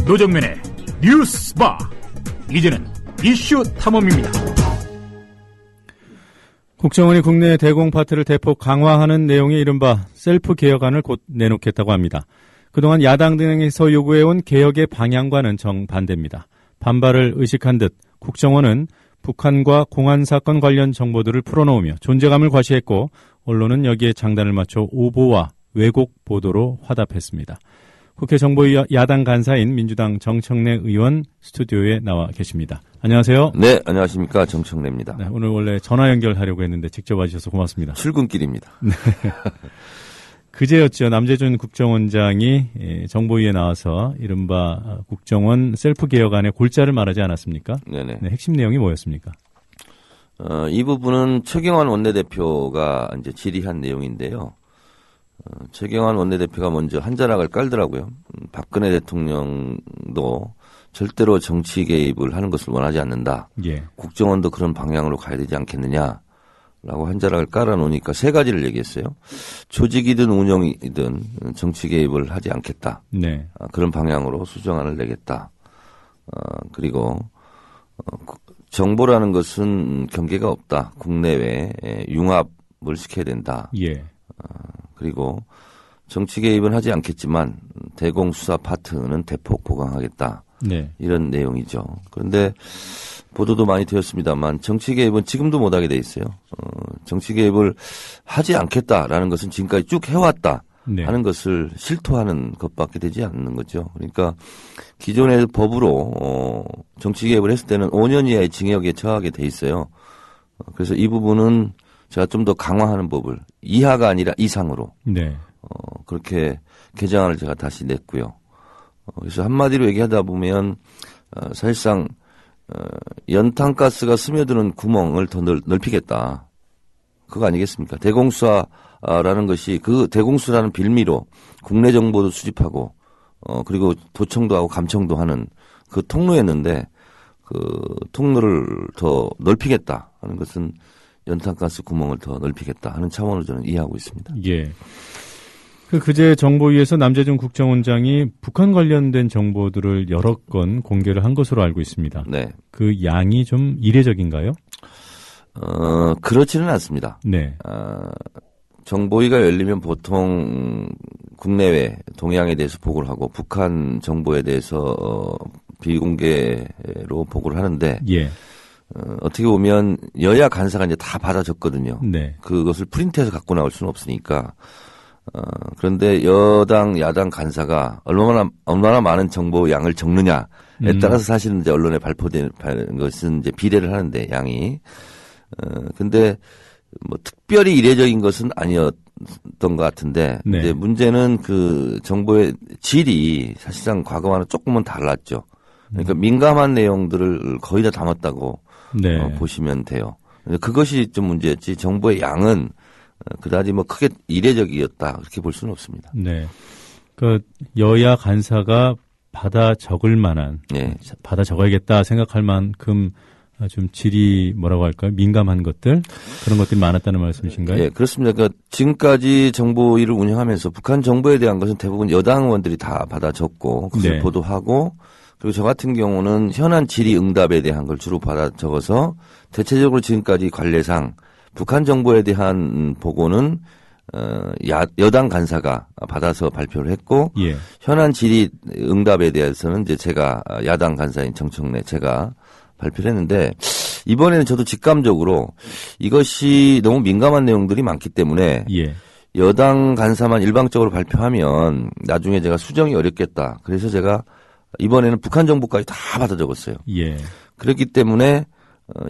노정면의 뉴스바. 이제는 이슈 탐험입니다. 국정원이 국내 대공파트를 대폭 강화하는 내용의 이른바 셀프 개혁안을 곧 내놓겠다고 합니다. 그동안 야당 등에서 요구해온 개혁의 방향과는 정반대입니다. 반발을 의식한 듯 국정원은 북한과 공안 사건 관련 정보들을 풀어놓으며 존재감을 과시했고, 언론은 여기에 장단을 맞춰 오보와 왜곡 보도로 화답했습니다. 국회 정보위 야당 간사인 민주당 정청래 의원 스튜디오에 나와 계십니다. 안녕하세요. 네, 안녕하십니까. 정청래입니다. 네, 오늘 원래 전화 연결하려고 했는데 직접 와주셔서 고맙습니다. 출근길입니다. 네. 그제였죠. 남재준 국정원장이 정보위에 나와서 이른바 국정원 셀프 개혁안의 골자를 말하지 않았습니까? 네네. 네, 핵심 내용이 뭐였습니까? 이 부분은 최경환 원내대표가 이제 질의한 내용인데요. 최경환 원내대표가 먼저 한 자락을 깔더라고요. 박근혜 대통령도 절대로 정치 개입을 하는 것을 원하지 않는다. 예. 국정원도 그런 방향으로 가야 되지 않겠느냐라고 한 자락을 깔아놓으니까 세 가지를 얘기했어요. 조직이든 운영이든 정치 개입을 하지 않겠다. 네. 그런 방향으로 수정안을 내겠다. 그리고 정보라는 것은 경계가 없다. 국내외 융합을 시켜야 된다. 예. 그리고 정치 개입은 하지 않겠지만 대공수사 파트는 대폭 보강하겠다. 네. 이런 내용이죠. 그런데 보도도 많이 되었습니다만 정치 개입은 지금도 못하게 돼 있어요. 정치 개입을 하지 않겠다라는 것은 지금까지 쭉 해왔다 네. 하는 것을 실토하는 것밖에 되지 않는 거죠. 그러니까 기존의 법으로 정치 개입을 했을 때는 5년 이하의 징역에 처하게 돼 있어요. 그래서 이 부분은 제가 좀 더 강화하는 법을 이하가 아니라 이상으로 네. 그렇게 개정안을 제가 다시 냈고요. 그래서 한마디로 얘기하다 보면 사실상 연탄가스가 스며드는 구멍을 더 넓히겠다. 그거 아니겠습니까? 대공수사라는 것이 그 대공수라는 빌미로 국내 정보도 수집하고 그리고 도청도 하고 감청도 하는 그 통로였는데 그 통로를 더 넓히겠다 하는 것은 연탄가스 구멍을 더 넓히겠다 하는 차원으로 저는 이해하고 있습니다. 예. 그제 정보위에서 남재준 국정원장이 북한 관련된 정보들을 여러 건 공개를 한 것으로 알고 있습니다. 네. 그 양이 좀 이례적인가요? 그렇지는 않습니다. 네. 정보위가 열리면 보통 국내외 동향에 대해서 보고를 하고 북한 정보에 대해서 비공개로 보고를 하는데 예. 어떻게 보면 여야 간사가 이제 다 받아줬거든요. 네. 그것을 프린트해서 갖고 나올 수는 없으니까. 그런데 여당, 야당 간사가 얼마나 많은 정보 양을 적느냐에 따라서 사실은 이제 언론에 발표된 것은 이제 비례를 하는데 양이. 근데 뭐 특별히 이례적인 것은 아니었던 것 같은데. 네. 이제 문제는 그 정보의 질이 사실상 과거와는 조금은 달랐죠. 그러니까 민감한 내용들을 거의 다 담았다고 네. 보시면 돼요. 그것이 좀 문제였지 정보의 양은 그다지 뭐 크게 이례적이었다 그렇게 볼 수는 없습니다. 네. 그 여야 간사가 받아 적을 만한, 네. 받아 적어야겠다 생각할 만큼 좀 질이 뭐라고 할까요? 민감한 것들 그런 것들이 많았다는 말씀이신가요? 네, 그렇습니다. 그러니까 지금까지 정보위를 운영하면서 북한 정보에 대한 것은 대부분 여당 의원들이 다 받아 적고 그것을 네. 보도하고 그리고 저 같은 경우는 현안 질의 응답에 대한 걸 주로 받아 적어서 대체적으로 지금까지 관례상 북한 정보에 대한 보고는 여당 간사가 받아서 발표를 했고 예. 현안 질의 응답에 대해서는 이제 제가 야당 간사인 정청래 제가 발표를 했는데 이번에는 저도 직감적으로 이것이 너무 민감한 내용들이 많기 때문에 예. 여당 간사만 일방적으로 발표하면 나중에 제가 수정이 어렵겠다. 그래서 제가 이번에는 북한 정보까지 다 받아 적었어요. 예. 그렇기 때문에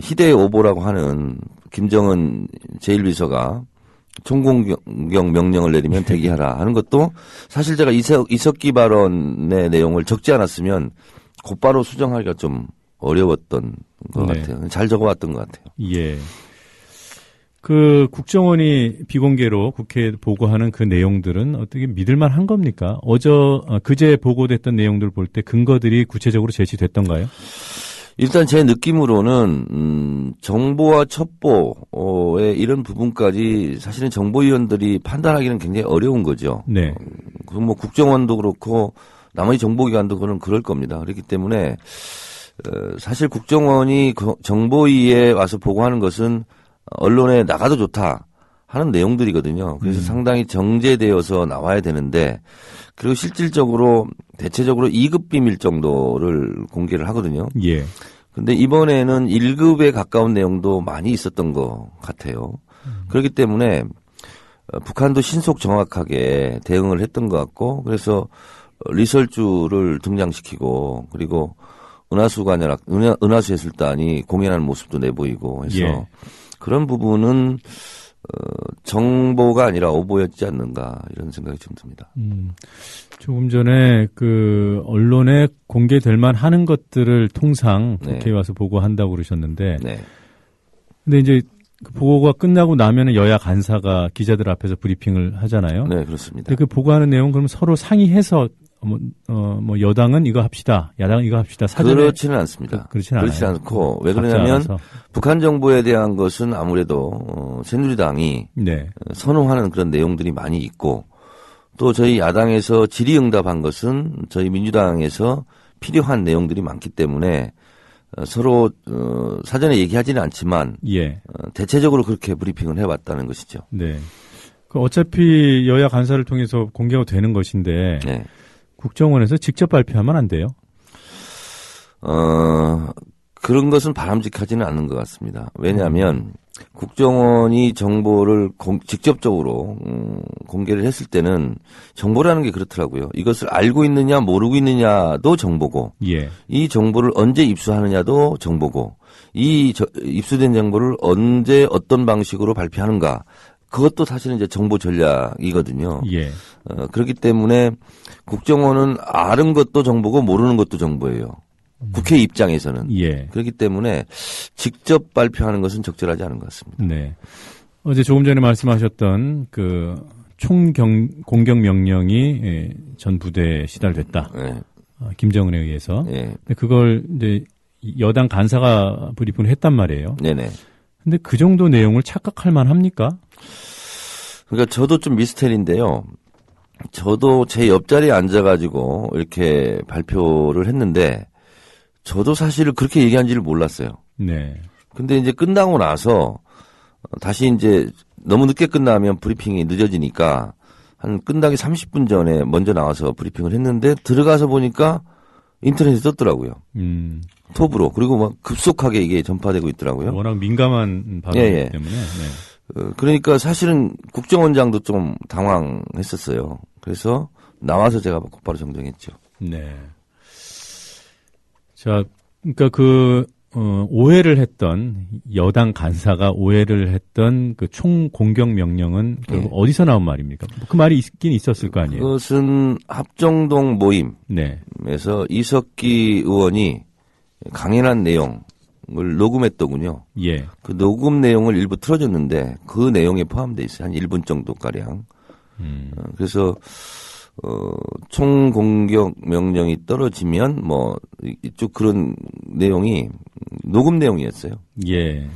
희대의 오보라고 하는 김정은 제1비서가 총공격 명령을 내리면 대기하라 하는 것도 사실 제가 이석기 발언의 내용을 적지 않았으면 곧바로 수정하기가 좀 어려웠던 것 네. 같아요. 잘 적어왔던 것 같아요. 예. 그 국정원이 비공개로 국회에 보고하는 그 내용들은 어떻게 믿을만 한 겁니까? 그제 보고됐던 내용들 볼 때 근거들이 구체적으로 제시됐던가요? 일단 제 느낌으로는 정보와 첩보의 이런 부분까지 사실은 정보위원들이 판단하기는 굉장히 어려운 거죠. 네. 뭐 국정원도 그렇고 나머지 정보기관도 그럴 겁니다. 그렇기 때문에 사실 국정원이 정보위에 와서 보고하는 것은 언론에 나가도 좋다 하는 내용들이거든요. 그래서 상당히 정제되어서 나와야 되는데 그리고 실질적으로 대체적으로 2급 비밀 정도를 공개를 하거든요. 예. 근데 이번에는 1급에 가까운 내용도 많이 있었던 것 같아요. 그렇기 때문에 북한도 신속 정확하게 대응을 했던 것 같고 그래서 리설주를 등장시키고 그리고 은하수 해설단이 공연하는 모습도 내보이고 해서 예. 그런 부분은 정보가 아니라 오보였지 않는가 이런 생각이 좀 듭니다. 조금 전에 그 언론에 공개될 만하는 것들을 통상 네. 국회에 와서 보고한다고 그러셨는데, 네. 근데 이제 그 보고가 끝나고 나면은 여야 간사가 기자들 앞에서 브리핑을 하잖아요. 네, 그렇습니다. 근데 그 보고하는 내용 그럼 서로 상의해서 뭐 여당은 이거 합시다, 야당은 이거 합시다. 사전에 그렇지는 않습니다. 그렇지는 않아요. 않고 왜 각자 그러냐면 알아서. 북한 정보에 대한 것은 아무래도 새누리당이 네, 선호하는 그런 내용들이 많이 있고 또 저희 야당에서 질의응답한 것은 저희 민주당에서 필요한 내용들이 많기 때문에 서로 사전에 얘기하지는 않지만 예, 대체적으로 그렇게 브리핑을 해왔다는 것이죠. 네. 그 어차피 여야 간사를 통해서 공개가 되는 것인데 네. 국정원에서 직접 발표하면 안 돼요? 그런 것은 바람직하지는 않는 것 같습니다. 왜냐하면 국정원이 정보를 직접적으로 공개를 했을 때는 정보라는 게 그렇더라고요. 이것을 알고 있느냐 모르고 있느냐도 정보고 예, 이 정보를 언제 입수하느냐도 정보고 이 입수된 정보를 언제 어떤 방식으로 발표하는가 그것도 사실은 이제 정보 전략이거든요. 예. 그렇기 때문에 국정원은 아는 것도 정보고 모르는 것도 정보예요. 국회 입장에서는. 예. 그렇기 때문에 직접 발표하는 것은 적절하지 않은 것 같습니다. 네. 어제 조금 전에 말씀하셨던 그 공격 명령이 전 부대에 시달됐다. 네. 김정은에 의해서. 네. 근데 그걸 이제 여당 간사가 브리핑을 했단 말이에요. 네네. 근데 그 정도 내용을 착각할 만합니까? 그러니까 저도 좀 미스테리인데요. 저도 제 옆자리에 앉아가지고 이렇게 발표를 했는데 저도 사실 그렇게 얘기한지를 몰랐어요. 네. 근데 이제 끝나고 나서 다시 이제 너무 늦게 끝나면 브리핑이 늦어지니까 한 끝나기 30분 전에 먼저 나와서 브리핑을 했는데 들어가서 보니까 인터넷에 떴더라고요. 톱으로. 그리고 막 급속하게 이게 전파되고 있더라고요. 워낙 민감한 발언이기 예, 예. 때문에. 네. 그러니까 사실은 국정원장도 좀 당황했었어요. 그래서 나와서 제가 곧바로 정정했죠. 네. 자, 그러니까 오해를 했던 여당 간사가 오해를 했던 그 총 공격 명령은 결국 어디서 나온 말입니까? 그 말이 있긴 있었을 거 아니에요. 그것은 합정동 모임에서 네. 이석기 의원이 강연한 내용을 녹음했더군요. 예. 그 녹음 내용을 일부 틀어줬는데 그 내용에 포함되어 있어요. 한 1분 정도 가량. 그래서 총 공격 명령이 떨어지면 뭐 이쪽 그런 내용이 녹음 내용이었어요. 예.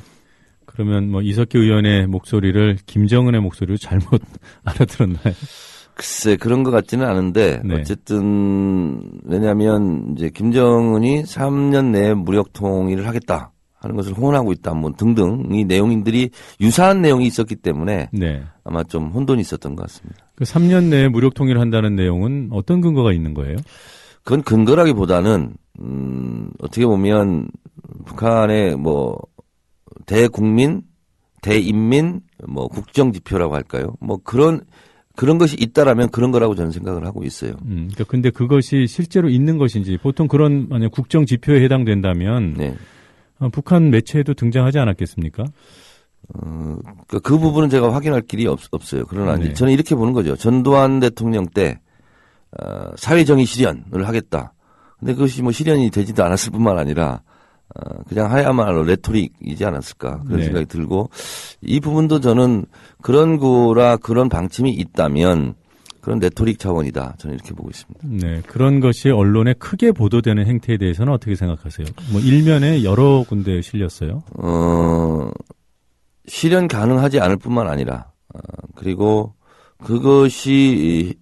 그러면 뭐 이석기 의원의 목소리를 김정은의 목소리로 잘못 알아들었나요? 글쎄 그런 것 같지는 않은데 네. 어쨌든 왜냐하면 이제 김정은이 3년 내에 무력 통일을 하겠다 하는 것을 호언하고 있다 뭐 등등 이 내용들이 유사한 내용이 있었기 때문에 네. 아마 좀 혼돈이 있었던 것 같습니다. 그 3년 내에 무력 통일을 한다는 내용은 어떤 근거가 있는 거예요? 그건 근거라기보다는 어떻게 보면 북한의 뭐 대국민, 대인민, 뭐 국정 지표라고 할까요? 뭐 그런 것이 있다라면 그런 거라고 저는 생각을 하고 있어요. 그러니까 근데 그것이 실제로 있는 것인지 보통 그런 만약 국정 지표에 해당된다면 네. 북한 매체에도 등장하지 않았겠습니까? 그 부분은 제가 확인할 길이 없어요. 그러나 네. 저는 이렇게 보는 거죠. 전두환 대통령 때 사회정의 실현을 하겠다. 근데 그것이 뭐 실현이 되지도 않았을 뿐만 아니라 그냥 하야말로 레토릭이지 않았을까 그런 네. 생각이 들고 이 부분도 저는 그런 거라 그런 방침이 있다면 그런 레토릭 차원이다. 저는 이렇게 보고 있습니다. 네, 그런 것이 언론에 크게 보도되는 행태에 대해서는 어떻게 생각하세요? 뭐 일면에 여러 군데 실렸어요. 실현 가능하지 않을 뿐만 아니라 그리고 그것이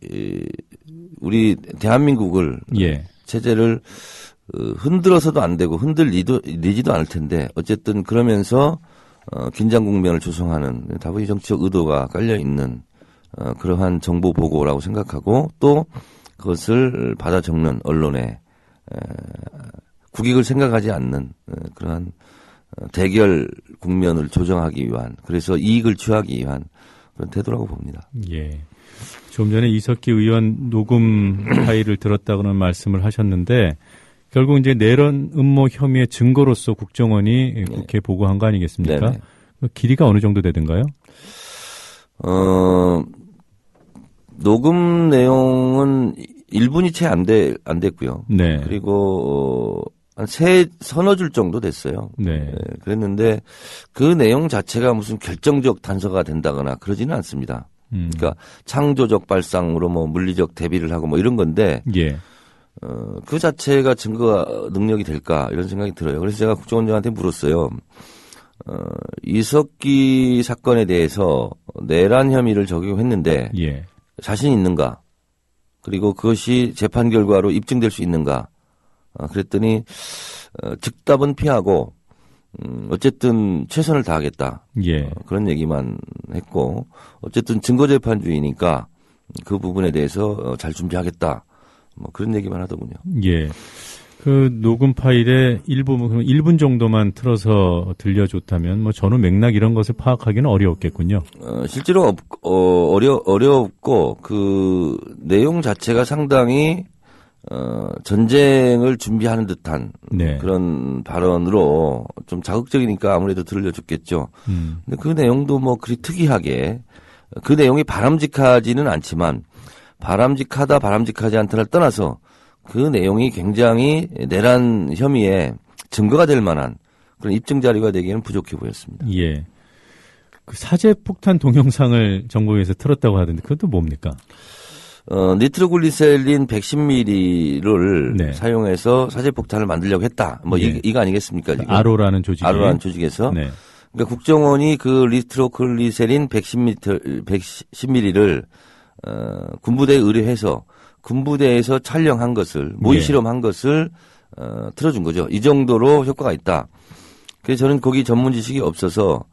우리 대한민국을 예. 체제를 흔들어서도 안 되고 흔들리지도 않을 텐데 어쨌든 그러면서 긴장 국면을 조성하는 다분히 정치적 의도가 깔려 있는 그러한 정보 보고라고 생각하고 또 그것을 받아 적는 언론에 국익을 생각하지 않는 그러한 대결 국면을 조정하기 위한 그래서 이익을 취하기 위한 그런 태도라고 봅니다. 예. 좀 전에 이석기 의원 녹음 파일을 들었다고는 말씀을 하셨는데 결국 이제 내란 음모 혐의의 증거로서 국정원이 국회에 보고한 거 아니겠습니까? 네네. 길이가 어느 정도 되던가요? 녹음 내용은 1분이 채 안 됐고요. 네. 그리고 한 서너 줄 정도 됐어요. 네. 그랬는데 그 내용 자체가 무슨 결정적 단서가 된다거나 그러지는 않습니다. 그러니까 창조적 발상으로 뭐 물리적 대비를 하고 뭐 이런 건데 예. 그 자체가 증거 능력이 될까 이런 생각이 들어요. 그래서 제가 국정원장한테 물었어요. 이석기 사건에 대해서 내란 혐의를 적용했는데 예. 자신 자신 있는가? 그리고 그것이 재판 결과로 입증될 수 있는가? 그랬더니 즉답은 피하고 어쨌든 최선을 다하겠다. 예. 그런 얘기만 했고 어쨌든 증거재판주의니까 그 부분에 대해서 잘 준비하겠다. 뭐 그런 얘기만 하더군요. 예. 그 녹음 파일의 일부분, 1분 정도만 틀어서 들려줬다면 뭐 전후 맥락 이런 것을 파악하기는 어려웠겠군요. 실제로 어렵고 그 내용 자체가 상당히 전쟁을 준비하는 듯한 네. 그런 발언으로 좀 자극적이니까 아무래도 들려줬겠죠. 근데 그 내용도 뭐 그리 특이하게 그 내용이 바람직하지는 않지만 바람직하다 바람직하지 않다를 떠나서 그 내용이 굉장히 내란 혐의에 증거가 될 만한 그런 입증 자료가 되기에는 부족해 보였습니다. 예. 그 사제 폭탄 동영상을 정보위에서 틀었다고 하던데 그것도 뭡니까? 니트로글리세린 110ml를 네. 사용해서 사제 폭탄을 만들려고 했다. 뭐 예. 이거 아니겠습니까? 지금? 아로라는 조직이. 아로라는 조직에서. 네. 그러니까 국정원이 그 니트로글리세린 110ml를 군부대에 의뢰해서 군부대에서 촬영한 것을 모의 예. 실험한 것을 틀어준 거죠. 이 정도로 효과가 있다. 그래서 저는 거기 전문 지식이 없어서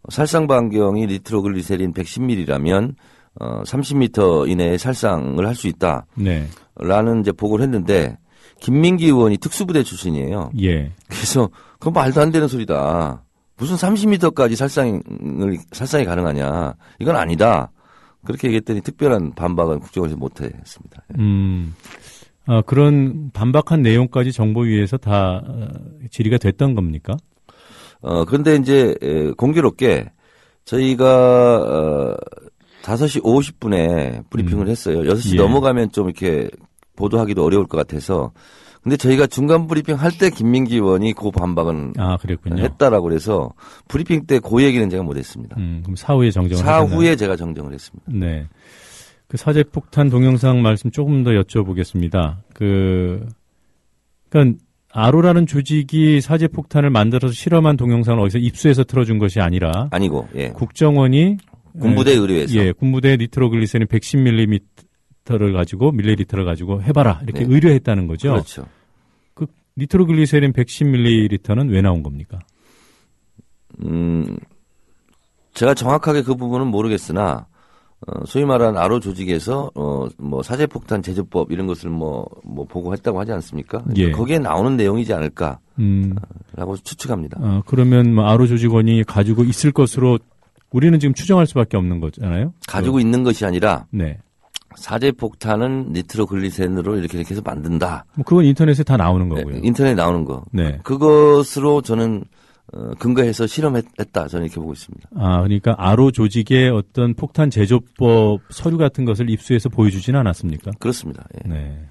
살상 반경이 니트로글리세린 110ml라면 30m 이내에 살상을 할 수 있다. 네. 라는 이제 보고를 했는데 김민기 의원이 특수부대 출신이에요. 예. 그래서 그건 말도 안 되는 소리다. 무슨 30m까지 살상이 가능하냐. 이건 아니다. 그렇게 얘기했더니 특별한 반박은 국정원에서 못했습니다. 그런 반박한 내용까지 정보위에서 다 질의가 됐던 겁니까? 그런데 이제 공교롭게 저희가 5시 50분에 브리핑을 했어요. 6시 예. 넘어가면 좀 이렇게 보도하기도 어려울 것 같아서. 근데 저희가 중간 브리핑 할 때 김민기 의원이 그 반박은 그랬군요. 했다라고 그래서 브리핑 때 그 얘기는 제가 못했습니다. 그럼 사후에 정정을 사후에 하셨나요? 제가 정정을 했습니다. 네. 그 사제 폭탄 동영상 말씀 조금 더 여쭤보겠습니다. 그러니까 아로라는 조직이 사제 폭탄을 만들어서 실험한 동영상을 어디서 입수해서 틀어준 것이 아니라 아니고, 예. 국정원이 군부대 의뢰해서. 예, 군부대 니트로글리세린 110ml를 가지고 해봐라 이렇게 네. 의뢰했다는 거죠. 그렇죠. 그 니트로글리세린 110ml는 왜 나온 겁니까? 제가 정확하게 그 부분은 모르겠으나 소위 말하는 아로 조직에서 뭐 사제폭탄 제조법 이런 것을 뭐 보고했다고 하지 않습니까? 예. 거기에 나오는 내용이지 않을까라고 추측합니다. 그러면 뭐 아로 조직원이 가지고 있을 것으로 우리는 지금 추정할 수밖에 없는 거잖아요. 가지고 있는 것이 아니라 네. 사제폭탄은 니트로글리센으로 이렇게 해서 만든다. 뭐 그건 인터넷에 다 나오는 거고요. 네, 인터넷에 나오는 거. 네. 그것으로 저는 근거해서 실험했다. 저는 이렇게 보고 있습니다. 그러니까 아로 조직의 어떤 폭탄 제조법 서류 같은 것을 입수해서 보여주지는 않았습니까? 그렇습니다. 예. 네.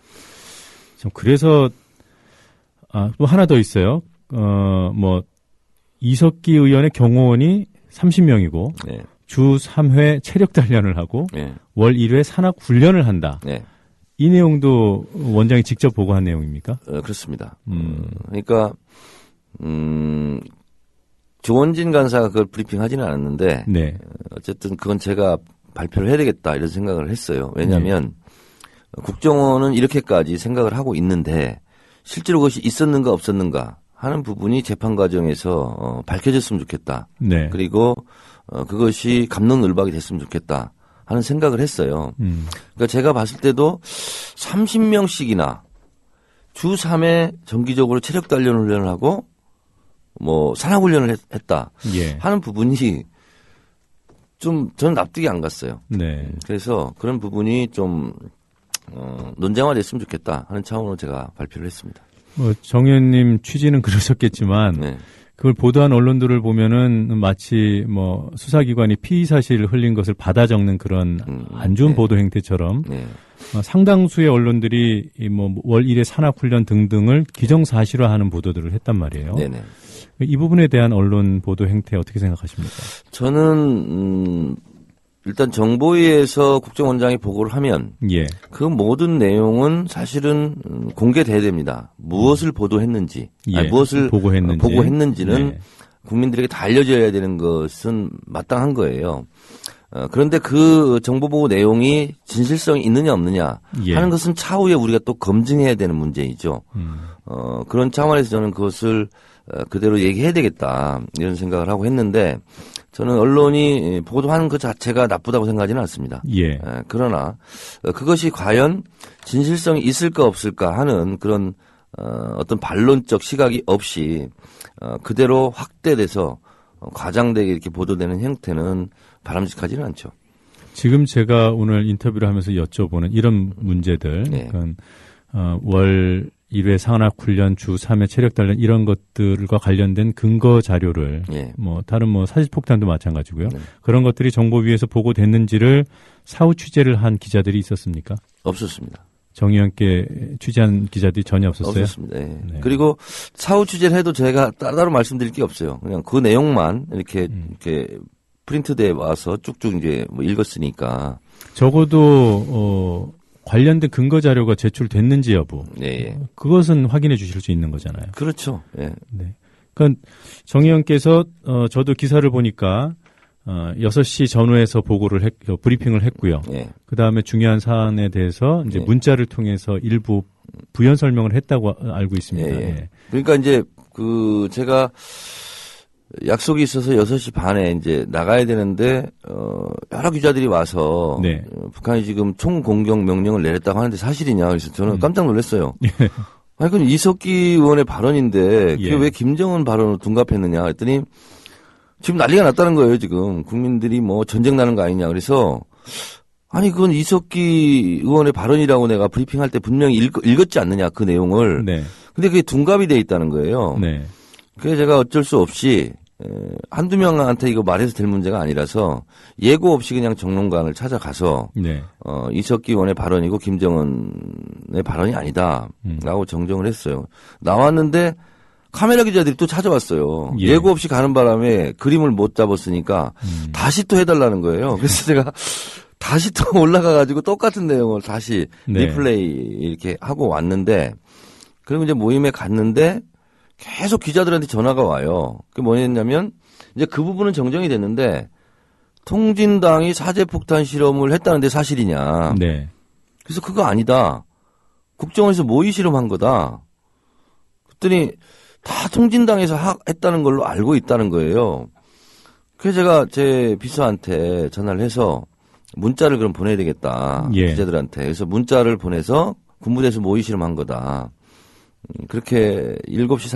그래서 또 하나 더 있어요. 뭐 이석기 의원의 경호원이 30명이고 네. 주 3회 체력 단련을 하고 네. 월 1회 산악 훈련을 한다. 네. 이 내용도 원장이 직접 보고한 내용입니까? 그렇습니다. 그러니까 조원진 간사가 그걸 브리핑하지는 않았는데 네. 어쨌든 그건 제가 발표를 해야 되겠다 이런 생각을 했어요. 왜냐하면 국정원은 이렇게까지 생각을 하고 있는데 실제로 그것이 있었는가 없었는가 하는 부분이 재판 과정에서 밝혀졌으면 좋겠다. 네. 그리고 그것이 갑론을박이 됐으면 좋겠다 하는 생각을 했어요. 그러니까 제가 봤을 때도 30명씩이나 주 3회 정기적으로 체력 단련 훈련을 하고 뭐 산악 훈련을 했다 예. 하는 부분이 좀 저는 납득이 안 갔어요. 네. 그래서 그런 부분이 좀 논쟁화됐으면 좋겠다 하는 차원으로 제가 발표를 했습니다. 뭐 정 의원님 취지는 그러셨겠지만 네. 그걸 보도한 언론들을 보면은 마치 뭐 수사기관이 피의 사실을 흘린 것을 받아 적는 그런 안 좋은 네. 보도 행태처럼 네. 상당수의 언론들이 뭐 월 1회 산악훈련 등등을 기정사실화하는 보도들을 했단 말이에요. 네네. 이 부분에 대한 언론 보도 행태 어떻게 생각하십니까? 저는 일단 정보위에서 국정원장이 보고를 하면 예. 그 모든 내용은 사실은 공개돼야 됩니다. 무엇을 보도했는지, 예. 아니, 무엇을 보고했는지는 네. 국민들에게 다 알려져야 되는 것은 마땅한 거예요. 그런데 그 정보보고 내용이 진실성이 있느냐 없느냐 예. 하는 것은 차후에 우리가 또 검증해야 되는 문제이죠. 그런 차원에서 저는 그것을 그대로 얘기해야 되겠다 이런 생각을 하고 했는데 저는 언론이 보도하는 것 자체가 나쁘다고 생각하지는 않습니다. 예. 그러나 그것이 과연 진실성이 있을까 없을까 하는 그런 어떤 반론적 시각이 없이 그대로 확대돼서 과장되게 이렇게 보도되는 형태는 바람직하지는 않죠. 지금 제가 오늘 인터뷰를 하면서 여쭤보는 이런 문제들, 네. 그러니까 월 1회 산악훈련, 주 3회 체력단련 이런 것들과 관련된 근거 자료를 예. 뭐 다른 뭐 사실폭탄도 마찬가지고요. 네. 그런 것들이 정보위에서 보고됐는지를 사후 취재를 한 기자들이 있었습니까? 없었습니다. 정 의원께 취재한 기자들이 전혀 없었어요? 없었습니다. 예. 네. 그리고 사후 취재를 해도 제가 따로 말씀드릴 게 없어요. 그냥 그 내용만 이렇게 프린트돼 와서 쭉쭉 이제 뭐 읽었으니까. 적어도 관련된 근거 자료가 제출됐는지 여부. 예, 예. 그것은 확인해 주실 수 있는 거잖아요. 그렇죠. 예. 네. 그러니까 정 의원께서 저도 기사를 보니까 6시 전후에서 브리핑을 했고요. 예. 그다음에 중요한 사안에 대해서 이제 예. 문자를 통해서 일부 부연 설명을 했다고 알고 있습니다. 예, 예. 예. 그러니까 이제 제가 약속이 있어서 6시 반에 이제 나가야 되는데 여러 기자들이 와서 네. 북한이 지금 총공격 명령을 내렸다고 하는데 사실이냐 그래서 저는 깜짝 놀랐어요. 아니 그럼 이석기 의원의 발언인데 그게 예. 왜 김정은 발언을 둔갑했느냐 했더니 지금 난리가 났다는 거예요. 지금 국민들이 뭐 전쟁 나는 거 아니냐 그래서 아니 그건 이석기 의원의 발언이라고 내가 브리핑할 때 분명히 읽었지 않느냐 그 내용을. 네. 근데 그게 둔갑이 돼 있다는 거예요. 네. 그래서 제가 어쩔 수 없이 한두 명한테 이거 말해서 될 문제가 아니라서 예고 없이 그냥 정론관을 찾아가서 네. 이석기 의원의 발언이고 김정은의 발언이 아니다라고 정정을 했어요. 나왔는데 카메라 기자들이 또 찾아왔어요. 예. 예고 없이 가는 바람에 그림을 못 잡았으니까 다시 또 해달라는 거예요. 그래서 제가 다시 또 올라가가지고 똑같은 내용을 다시 네. 리플레이 이렇게 하고 왔는데 그리고 이제 모임에 갔는데 계속 기자들한테 전화가 와요. 그게 뭐였냐면 이제 그 부분은 정정이 됐는데 통진당이 사제폭탄 실험을 했다는데 사실이냐. 네. 그래서 그거 아니다. 국정원에서 모의 실험한 거다. 그랬더니 다 통진당에서 했다는 걸로 알고 있다는 거예요. 그래서 제가 제 비서한테 전화를 해서 문자를 그럼 보내야 되겠다. 예. 기자들한테. 그래서 문자를 보내서 군부대에서 모의 실험한 거다. 그렇게 7시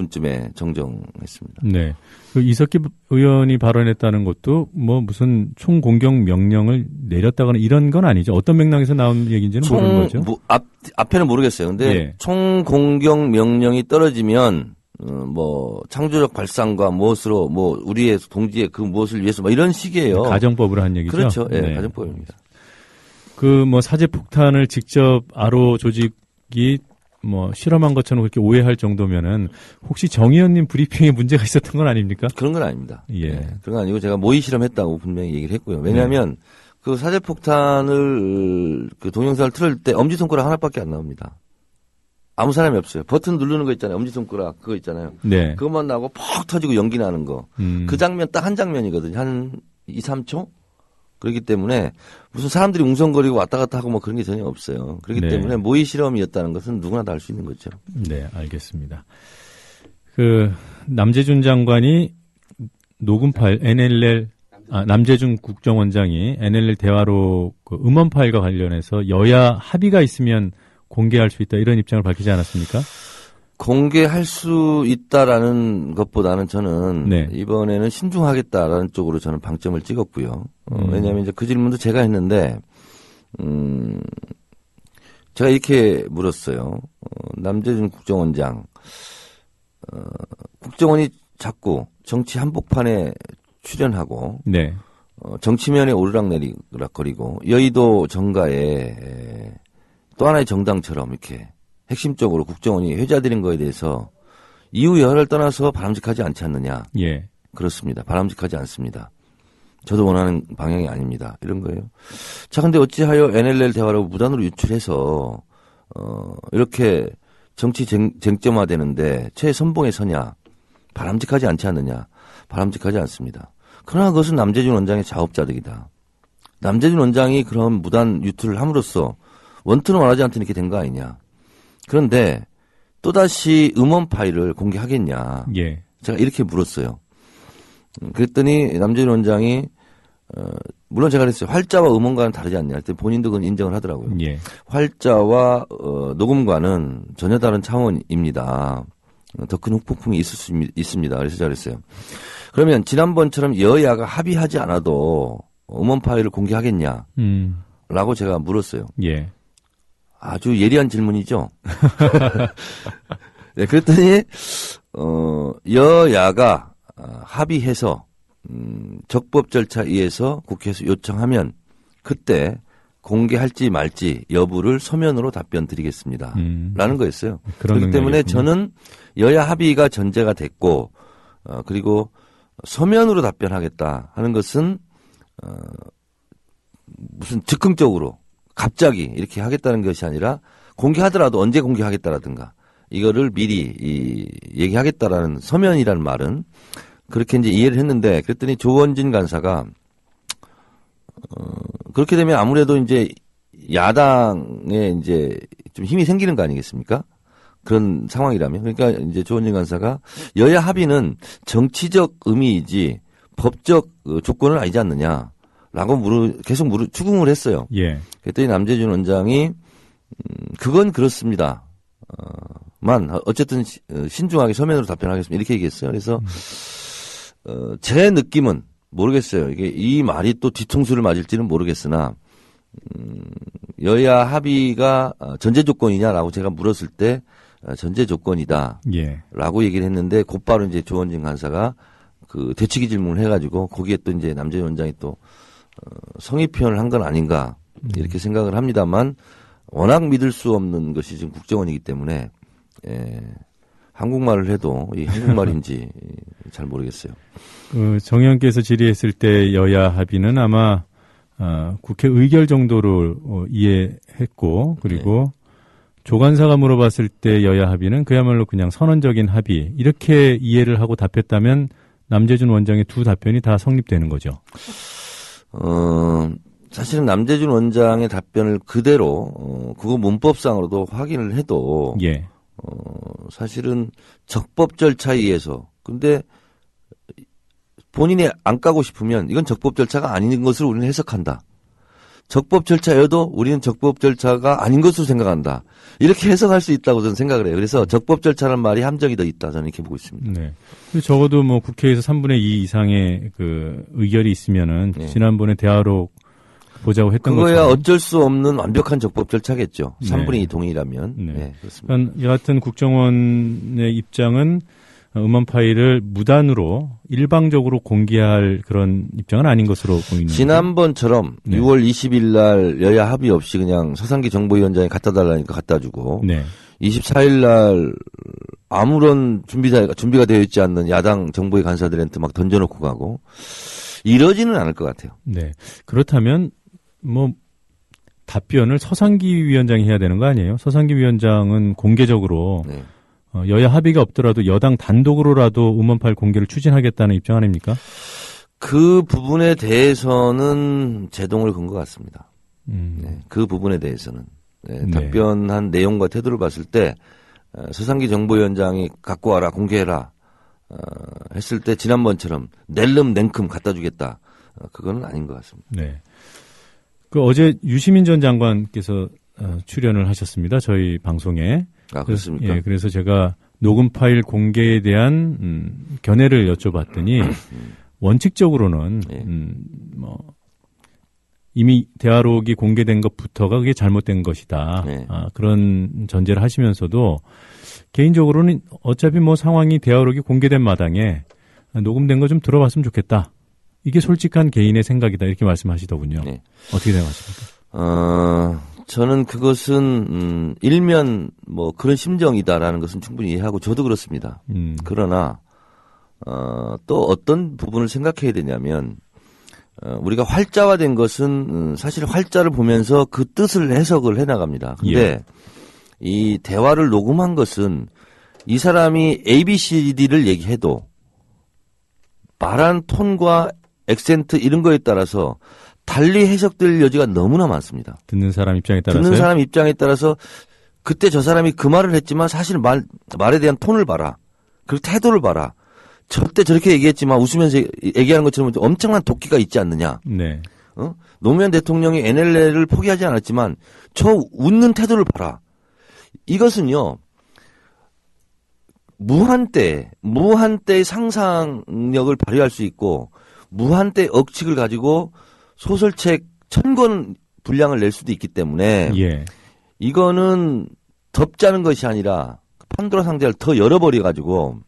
45분쯤에 정정했습니다. 네. 그 이석기 의원이 발언했다는 것도 뭐 무슨 총공격 명령을 내렸다거나 이런 건 아니죠. 어떤 맥락에서 나온 얘기인지는 모르는 거죠. 앞에는 모르겠어요. 근데 예. 총공격 명령이 떨어지면 뭐 창조적 발상과 무엇으로 뭐 우리의 동지의 그 무엇을 위해서 뭐 이런 식이에요. 가정법으로 한 얘기죠. 그렇죠. 예, 네. 가정법입니다. 그 뭐 사제폭탄을 직접 아로 조직이 뭐 실험한 것처럼 그렇게 오해할 정도면은 혹시 정 의원님 브리핑에 문제가 있었던 건 아닙니까? 그런 건 아닙니다. 예. 네, 그런 건 아니고 제가 모의 실험했다고 분명히 얘기를 했고요. 왜냐하면 그 사제폭탄을 그 동영상을 틀을 때 엄지손가락 하나밖에 안 나옵니다. 아무 사람이 없어요. 버튼 누르는 거 있잖아요. 엄지손가락 그거 있잖아요. 네. 그것만 나오고 퍽 터지고 연기 나는 거. 그 장면 딱 한 장면이거든요. 한 2, 3초? 그렇기 때문에 무슨 사람들이 웅성거리고 왔다 갔다 하고 뭐 그런 게 전혀 없어요. 그렇기 네. 때문에 모의 실험이었다는 것은 누구나 다 알 수 있는 거죠. 네, 알겠습니다. 남재준 장관이 녹음 파일 남재준 국정원장이 NLL 대화로 음원 파일과 관련해서 여야 합의가 있으면 공개할 수 있다 이런 입장을 밝히지 않았습니까? 공개할 수 있다라는 것보다는 저는 네. 이번에는 신중하겠다라는 쪽으로 저는 방점을 찍었고요. 왜냐하면 이제 그 질문도 제가 했는데, 제가 이렇게 물었어요. 남재준 국정원장, 국정원이 자꾸 정치 한복판에 출연하고, 네. 정치면에 오르락내리락거리고 여의도 정가에 또 하나의 정당처럼 이렇게 핵심적으로 국정원이 회자드린 거에 대해서 이유 여하를 떠나서 바람직하지 않지 않느냐. 예. 그렇습니다. 바람직하지 않습니다. 저도 원하는 방향이 아닙니다. 이런 거예요. 자, 근데 어찌하여 NLL 대화라고 무단으로 유출해서 이렇게 정치 쟁점화되는데 최선봉에 서냐. 바람직하지 않지 않느냐. 바람직하지 않습니다. 그러나 그것은 남재준 원장의 자업자득이다. 남재준 원장이 그런 무단 유출을 함으로써 원투는 원하지 않던 이렇게 된 거 아니냐. 그런데 또다시 음원 파일을 공개하겠냐. 예. 제가 이렇게 물었어요. 그랬더니 남재준 원장이 물론 제가 그랬어요. 활자와 음원과는 다르지 않냐. 그랬더니 본인도 그건 인정을 하더라고요. 예. 활자와 녹음과는 전혀 다른 차원입니다. 더 큰 후폭풍이 있을 수 있습니다. 그래서 제가 그랬어요. 그러면 지난번처럼 여야가 합의하지 않아도 음원 파일을 공개하겠냐? 라고 제가 물었어요. 예. 아주 예리한 질문이죠. 네, 그랬더니 여야가 합의해서 적법 절차에 의해서 국회에서 요청하면 그때 공개할지 말지 여부를 서면으로 답변 드리겠습니다. 라는 거였어요. 그렇기 때문에 저는 여야 합의가 전제가 됐고 그리고 서면으로 답변하겠다 하는 것은 무슨 즉흥적으로 갑자기 이렇게 하겠다는 것이 아니라 공개하더라도 언제 공개하겠다라든가 이거를 미리 얘기하겠다라는 서면이라는 말은 그렇게 이제 이해를 했는데 그랬더니 조원진 간사가 그렇게 되면 아무래도 이제 야당에 이제 좀 힘이 생기는 거 아니겠습니까? 그런 상황이라면. 그러니까 이제 조원진 간사가 여야 합의는 정치적 의미이지 법적 조건은 아니지 않느냐. 라고 계속 추궁을 했어요. 예. 그랬더니 남재준 원장이, 그건 그렇습니다. 어쨌든 신중하게 서면으로 답변하겠습니다. 이렇게 얘기했어요. 그래서, 제 느낌은 모르겠어요. 이게 이 말이 또 뒤통수를 맞을지는 모르겠으나, 여야 합의가 전제 조건이냐라고 제가 물었을 때, 전제 조건이다. 예. 라고 얘기를 했는데, 곧바로 이제 조원진 간사가 그 되치기 질문을 해가지고, 거기에 또 이제 남재준 원장이 또, 성의 표현을 한 건 아닌가, 이렇게 생각을 합니다만, 워낙 믿을 수 없는 것이 지금 국정원이기 때문에, 한국말을 해도 이 한국말인지 잘 모르겠어요. 정의원께서 질의했을 때 여야 합의는 아마, 국회 의결 정도로 이해했고, 그리고 조간사가 물어봤을 때 여야 합의는 그야말로 그냥 선언적인 합의, 이렇게 이해를 하고 답했다면 남재준 원장의 두 답변이 다 성립되는 거죠. 사실은 남재준 원장의 답변을 그대로, 그거 문법상으로도 확인을 해도, 예. 사실은 적법 절차에 의해서, 근데 본인이 안 까고 싶으면 이건 적법 절차가 아닌 것으로 우리는 해석한다. 적법 절차여도 우리는 적법 절차가 아닌 것으로 생각한다. 이렇게 해석할 수 있다고 저는 생각을 해요. 그래서 적법 절차라는 말이 함정이 더 있다. 저는 이렇게 보고 있습니다. 네. 적어도 뭐 국회에서 3분의 2 이상의 그 의결이 있으면은 네. 지난번에 대화로 보자고 했던 그거야 것처럼. 어쩔 수 없는 완벽한 적법 절차겠죠. 네. 3분의 2 동의라면. 네. 네, 그렇습니다. 그러니까 여하튼 국정원의 입장은 음원 파일을 무단으로 일방적으로 공개할 그런 입장은 아닌 것으로 보이는. 지난번처럼 네. 6월 20일 날 여야 합의 없이 그냥 서상기 정보위원장이 갖다 달라니까 갖다 주고 네. 24일 날 아무런 준비가 되어 있지 않는 야당 정보위 간사들한테 막 던져놓고 가고 이러지는 않을 것 같아요. 네. 그렇다면 뭐 답변을 서상기 위원장이 해야 되는 거 아니에요? 서상기 위원장은 공개적으로 네. 여야 합의가 없더라도 여당 단독으로라도 음원 파일 공개를 추진하겠다는 입장 아닙니까? 그 부분에 대해서는 제동을 건 것 같습니다. 네, 그 부분에 대해서는. 네, 네. 답변한 내용과 태도를 봤을 때 서상기 정보위원장이 갖고 와라 공개해라 했을 때 지난번처럼 낼름 냉큼 갖다 주겠다. 그거는 아닌 것 같습니다. 네. 그 어제 유시민 전 장관께서 출연을 하셨습니다. 저희 방송에. 아, 그렇습니까? 예, 그래서 제가 녹음 파일 공개에 대한 견해를 여쭤봤더니 원칙적으로는 예. 이미 대화록이 공개된 것부터가 그게 잘못된 것이다. 네. 그런 전제를 하시면서도 개인적으로는 어차피 뭐 상황이 대화록이 공개된 마당에 녹음된 거 좀 들어봤으면 좋겠다. 이게 솔직한 개인의 생각이다. 이렇게 말씀하시더군요. 네. 어떻게 생각하십니까? 저는 그것은 일면 뭐 그런 심정이다라는 것은 충분히 이해하고 저도 그렇습니다. 그러나 또 어떤 부분을 생각해야 되냐면 우리가 활자화된 것은 사실 활자를 보면서 그 뜻을 해석을 해나갑니다. 근데 예. 이 대화를 녹음한 것은 이 사람이 ABCD를 얘기해도 말한 톤과 액센트 이런 거에 따라서 달리 해석될 여지가 너무나 많습니다. 듣는 사람 입장에 따라서. 듣는 사람 입장에 따라서 그때 저 사람이 그 말을 했지만 사실 말에 대한 톤을 봐라. 그리고 태도를 봐라. 절대 저렇게 얘기했지만 웃으면서 얘기하는 것처럼 엄청난 도끼가 있지 않느냐. 네. 노무현 대통령이 NLL을 포기하지 않았지만 저 웃는 태도를 봐라. 이것은요. 무한대의 상상력을 발휘할 수 있고 무한대의 억측을 가지고 소설책 1000권 분량을 낼 수도 있기 때문에 예. 이거는 덮자는 것이 아니라 판도라 상자를 더 열어버려가지고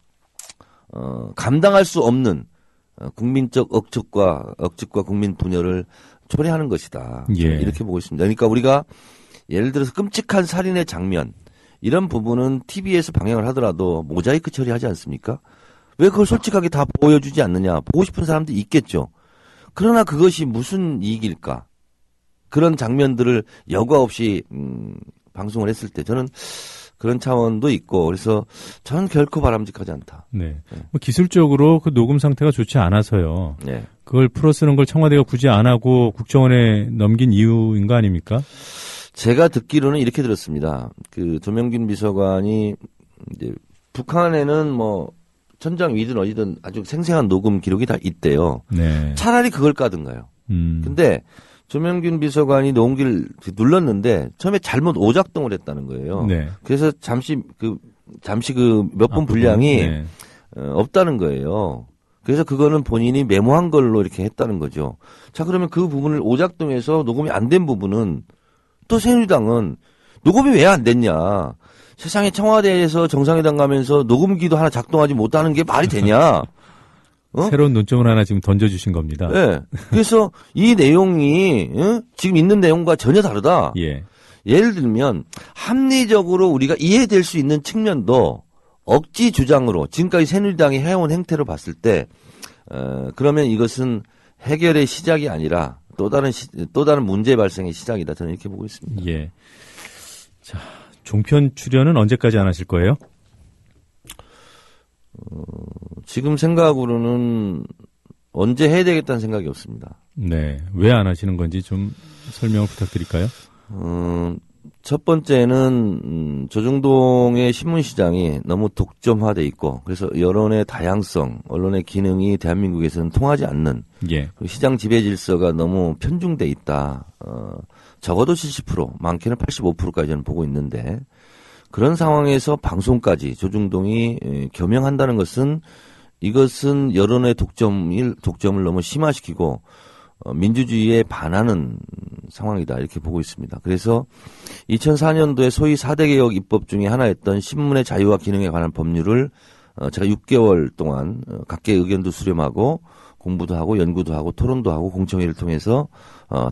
감당할 수 없는 국민적 억측과 국민 분열을 초래하는 것이다. 예. 이렇게 보고 있습니다. 그러니까 우리가 예를 들어서 끔찍한 살인의 장면 이런 부분은 TV에서 방영을 하더라도 모자이크 처리하지 않습니까? 왜 그걸 솔직하게 다 보여주지 않느냐. 보고 싶은 사람도 있겠죠. 그러나 그것이 무슨 이익일까? 그런 장면들을 여과 없이 방송을 했을 때 저는 그런 차원도 있고 그래서 저는 결코 바람직하지 않다. 네. 뭐 기술적으로 그 녹음 상태가 좋지 않아서요. 네. 그걸 풀어 쓰는 걸 청와대가 굳이 안 하고 국정원에 넘긴 이유인 거 아닙니까? 제가 듣기로는 이렇게 들었습니다. 그 조명균 비서관이 이제 북한에는 뭐 천장 위든 어디든 아주 생생한 녹음 기록이 다 있대요. 네. 차라리 그걸 까든가요. 근데 조명균 비서관이 녹음기를 눌렀는데 처음에 잘못 오작동을 했다는 거예요. 네. 그래서 잠시 그 몇 분 분량이 네. 없다는 거예요. 그래서 그거는 본인이 메모한 걸로 이렇게 했다는 거죠. 자, 그러면 그 부분을 오작동해서 녹음이 안 된 부분은 또 새누리당은 녹음이 왜 안 됐냐. 세상에 청와대에서 정상회담 가면서 녹음기도 하나 작동하지 못하는 게 말이 되냐. 새로운 논점을 하나 지금 던져주신 겁니다. 네. 그래서 이 내용이 지금 있는 내용과 전혀 다르다. 예. 예를 들면 합리적으로 우리가 이해될 수 있는 측면도 억지 주장으로 지금까지 새누리당이 해온 행태로 봤을 때 그러면 이것은 해결의 시작이 아니라 또 다른 문제 발생의 시작이다. 저는 이렇게 보고 있습니다. 예. 자, 종편 출연은 언제까지 안 하실 거예요? 지금 생각으로는 언제 해야 되겠다는 생각이 없습니다. 네. 왜 안 하시는 건지 좀 설명을 부탁드릴까요? 첫 번째는 조중동의 신문시장이 너무 독점화돼 있고 그래서 여론의 다양성, 언론의 기능이 대한민국에서는 통하지 않는 예. 시장 지배 질서가 너무 편중돼 있다. 적어도 70%, 많게는 85%까지 저는 보고 있는데 그런 상황에서 방송까지 조중동이 겸용한다는 것은 이것은 여론의 독점을 너무 심화시키고 민주주의에 반하는 상황이다 이렇게 보고 있습니다. 그래서 2004년도에 소위 4대 개혁 입법 중에 하나였던 신문의 자유와 기능에 관한 법률을 제가 6개월 동안 각계 의견도 수렴하고 공부도 하고 연구도 하고 토론도 하고 공청회를 통해서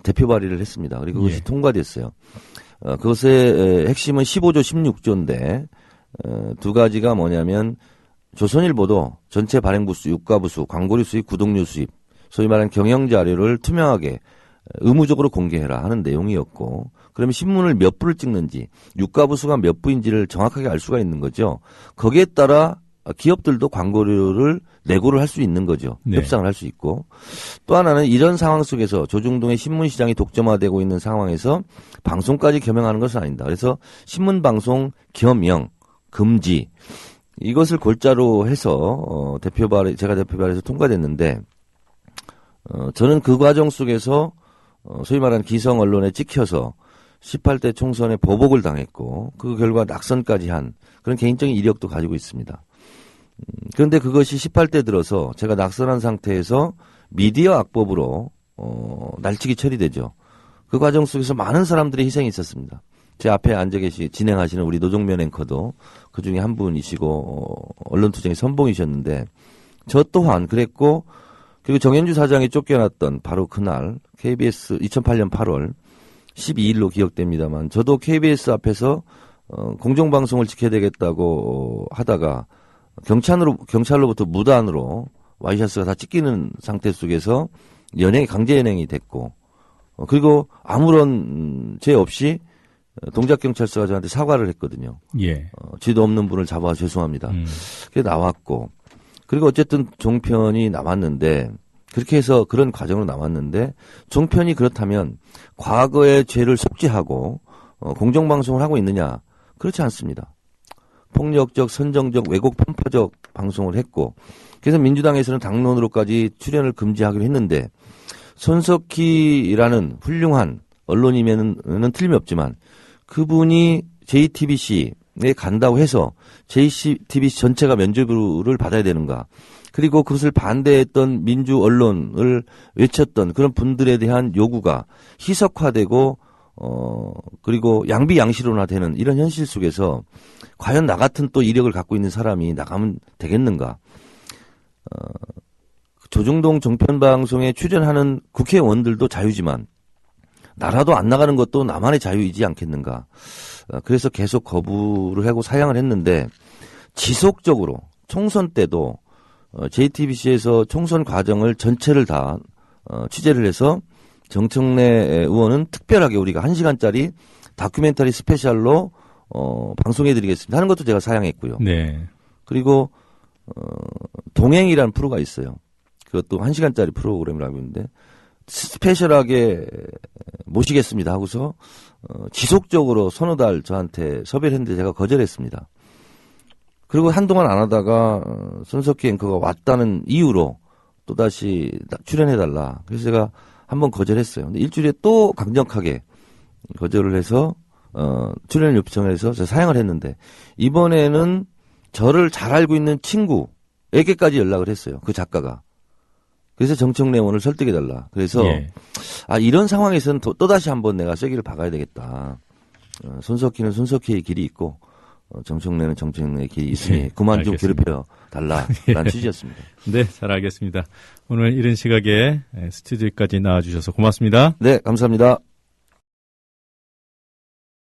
대표 발의를 했습니다. 그리고 그것이 예. 통과됐어요. 그것의 핵심은 15조 16조인데 두 가지가 뭐냐면 조선일보도 전체 발행부수, 유가부수, 광고료 수입, 구독료 수입 소위 말하는 경영자료를 투명하게 의무적으로 공개해라 하는 내용이었고 그러면 신문을 몇 부를 찍는지 유가부수가 몇 부인지를 정확하게 알 수가 있는 거죠. 거기에 따라 기업들도 광고료를 내고를 할 수 있는 거죠. 네. 협상을 할 수 있고. 또 하나는 이런 상황 속에서 조중동의 신문 시장이 독점화되고 있는 상황에서 방송까지 겸용하는 것은 아니다. 그래서 신문 방송 겸용 금지 이것을 골자로 해서 제가 대표 발의해서 통과됐는데 저는 그 과정 속에서 소위 말하는 기성 언론에 찍혀서 18대 총선에 보복을 당했고 그 결과 낙선까지 한 그런 개인적인 이력도 가지고 있습니다. 그런데 그것이 18대 들어서 제가 낙선한 상태에서 미디어 악법으로 날치기 처리되죠. 그 과정 속에서 많은 사람들의 희생이 있었습니다. 제 앞에 앉아 진행하시는 우리 노종면 앵커도 그중에 한 분이시고 언론투쟁의 선봉이셨는데 저 또한 그랬고 그리고 정현주 사장이 쫓겨났던 바로 그날 KBS 2008년 8월 12일로 기억됩니다만 저도 KBS 앞에서 공정방송을 지켜야 되겠다고 하다가 경찰로부터 무단으로 와이셔츠가 다 찢기는 상태 속에서 강제 연행이 됐고 그리고 아무런 죄 없이 동작경찰서가 저한테 사과를 했거든요. 예. 죄도 없는 분을 잡아 죄송합니다. 그게 나왔고 그리고 어쨌든 종편이 남았는데 그렇게 해서 그런 과정으로 남았는데 종편이 그렇다면 과거의 죄를 속죄하고 공정방송을 하고 있느냐? 그렇지 않습니다. 폭력적, 선정적, 왜곡, 편파적 방송을 했고 그래서 민주당에서는 당론으로까지 출연을 금지하기로 했는데 손석희라는 훌륭한 언론이면은 틀림이 없지만 그분이 JTBC에 간다고 해서 JTBC 전체가 면죄부를 받아야 되는가? 그리고 그것을 반대했던 민주 언론을 외쳤던 그런 분들에 대한 요구가 희석화되고 그리고 양비양실론화되는 이런 현실 속에서 과연 나 같은 또 이력을 갖고 있는 사람이 나가면 되겠는가? 조중동 종편방송에 출연하는 국회의원들도 자유지만 나라도 안 나가는 것도 나만의 자유이지 않겠는가? 그래서 계속 거부를 하고 사양을 했는데 지속적으로 총선 때도 JTBC에서 총선 과정을 전체를 다 취재를 해서 정청래 의원은 특별하게 우리가 1시간짜리 다큐멘터리 스페셜로 방송해드리겠습니다 하는 것도 제가 사양했고요. 네. 그리고 동행이라는 프로가 있어요. 그것도 1시간짜리 프로그램이라고 있는데 스페셜하게 모시겠습니다 하고서 지속적으로 서너 달 저한테 섭외를 했는데 제가 거절했습니다. 그리고 한동안 안 하다가 손석희 앵커가 왔다는 이유로 또다시 출연해달라. 그래서 제가 한번 거절했어요. 근데 일주일에 또 강력하게 거절을 해서 출연 요청을 해서 제가 사양을 했는데 이번에는 저를 잘 알고 있는 친구에게까지 연락을 했어요. 그 작가가. 그래서 정청래 의원을 설득해달라. 그래서 예. 이런 상황에서는 또다시 한번 내가 쐐기를 박아야 되겠다. 손석희는 손석희의 길이 있고 정청래는 정청래의 길이 있으니 예, 그만 좀 알겠습니다. 괴롭혀달라라는 취지였습니다. 네, 잘 알겠습니다. 오늘 이런 시각에 스튜디오까지 나와주셔서 고맙습니다. 네, 감사합니다.